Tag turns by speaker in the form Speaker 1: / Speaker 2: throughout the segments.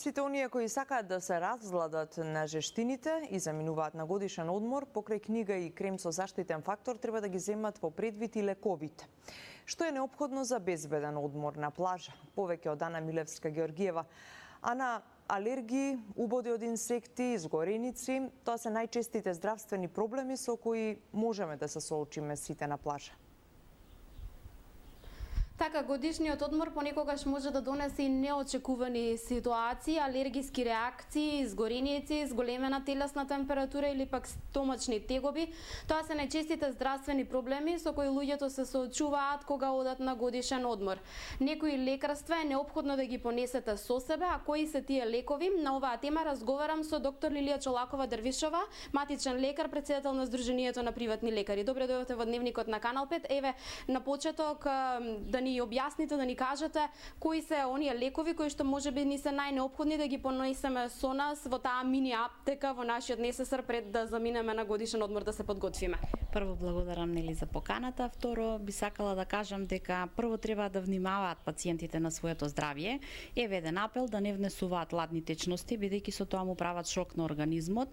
Speaker 1: Сите оние кои сакаат да се разгладат на жештините и заминуваат на годишен одмор, покрај книга и крем со заштитен фактор, треба да ги земат во предвид и лековите. Што е неопходно за безбеден одмор на плажа? Повеќе од Ана Милевска-Георгиева. Ана, алергии, убоди од инсекти, изгореници, тоа се најчестите здравствени проблеми со кои можеме да се соочиме сите на плажа.
Speaker 2: Така, годишниот одмор понекогаш може да донесе и неочекувани ситуации, алергиски реакции, изгореници, зголемена телесна температура или пак стомачни тегоби. Тоа се најчестите здравствени проблеми со кои луѓето се соочуваат кога одат на годишен одмор. Некои лекарства е неопходно да ги понесете со себе, а кои се тие лекови? На оваа тема разговарам со доктор Лилија Чолакова-Дервишова, матичен лекар, председател на Сдруженијето на приватни лекари. Добре дојдовте во Дневникот на Канал 5. Еве, на почеток да ни објасните, да ни кажете кои се оние лекови кои што можеби ни се најнеопходни да ги понесеме со нас во таа мини аптека во нашиот НССР пред да заминеме на годишен одмор да се подготвиме.
Speaker 3: Прво благодарам нели за поканата, второ би сакала да кажам дека прво треба да внимаваат пациентите на своето здравје. Еве еден апел да не внесуваат ладни течности, бидејќи со тоа му прават шок на организмот.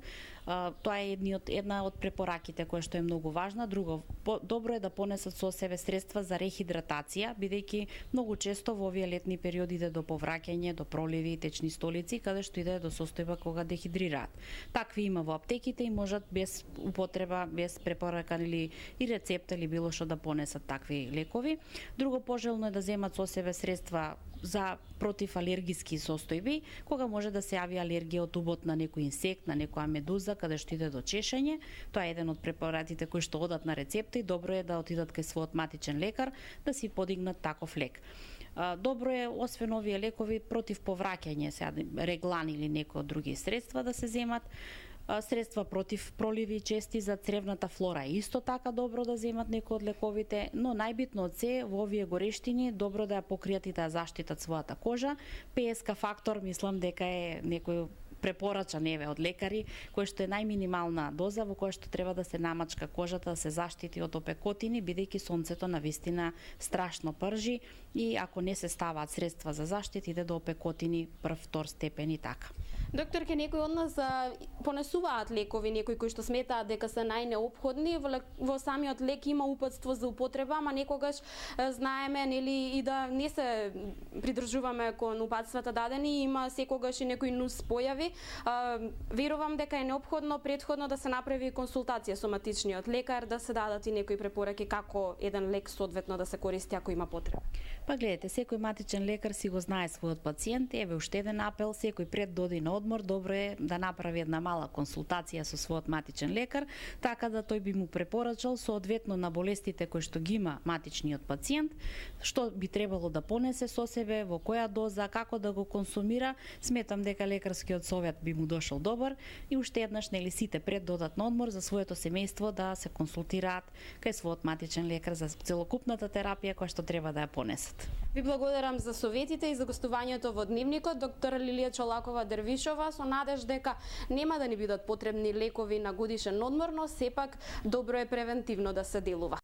Speaker 3: Тоа е една од препораките која што е многу важна. Друго, добро е да понесат со себе средства за рехидратација, бидејќи многу често во овие летни периоди иде до повраќање, до проливи и течни столици, каде што иде до состојба кога дехидрираат. Такви има во аптеките и можат без употреба, без препорака или и рецепта или било што да понесат такви лекови. Друго, пожелно е да земат со себе средства за противалергиски состојби, кога може да се јави алергија од убот на некој инсект, на некоја медуза, каде што иде до чешење. Тоа е еден од препаратите кои што одат на рецепта и добро е да отидат кај својот матичен лекар да си подигнат таков лек. Добро е, освен овие лекови против повраќање, реглан или некои од други средства да се земат. Средства против проливи и чести за цревната флора исто така добро да земат некои од лековите, но најбитно од се во овие горештини добро да ја покријат и да ја заштитат својата кожа. ПСК фактор мислам дека е некој препорачан еве од лекари, кој што е најминимална доза во која што треба да се намачка кожата, да се заштити од опекотини, бидејќи сонцето навистина страшно пржи и ако не се ставаат средства за заштита иде до опекотини прв, втор степен и така.
Speaker 2: Докторке, некои од нас понесуваат лекови, некои кои што сметаат дека се најнеопходни, во самиот лек има упатство за употреба, ама некогаш знаеме нели и да не се придржуваме кон упатствата дадени, има секогаш и некои нус појави. Верувам дека е неопходно претходно да се направи консултација со матичниот лекар, да се дадат и некои препораки како еден лек соодветно да се користи ако има потреба.
Speaker 3: Па гледате, секој матичен лекар си го знае својот пациент. Еве уште еден апел, секој пред да оди на одмор, добро е да направи една мала консултација со својот матичен лекар, така да тој би му препорачал соодветно на болестите кои што ги има матичниот пациент, што би требало да понесе со себе, во која доза, како да го консумира. Сметам дека лекарскиот совет би му дошол добар и уште еднаш нели сите пред да одат на одмор за своето семејство да се консултираат кај својот матичен лекар за целокупната терапија која што треба да ја понесат.
Speaker 2: Ви благодарам за советите и за гостувањето во Дневникот, доктор Лилија Чолакова-Дервишова, со надеж дека нема да ни бидат потребни лекови на годишен одмор, но сепак добро е превентивно да се делува.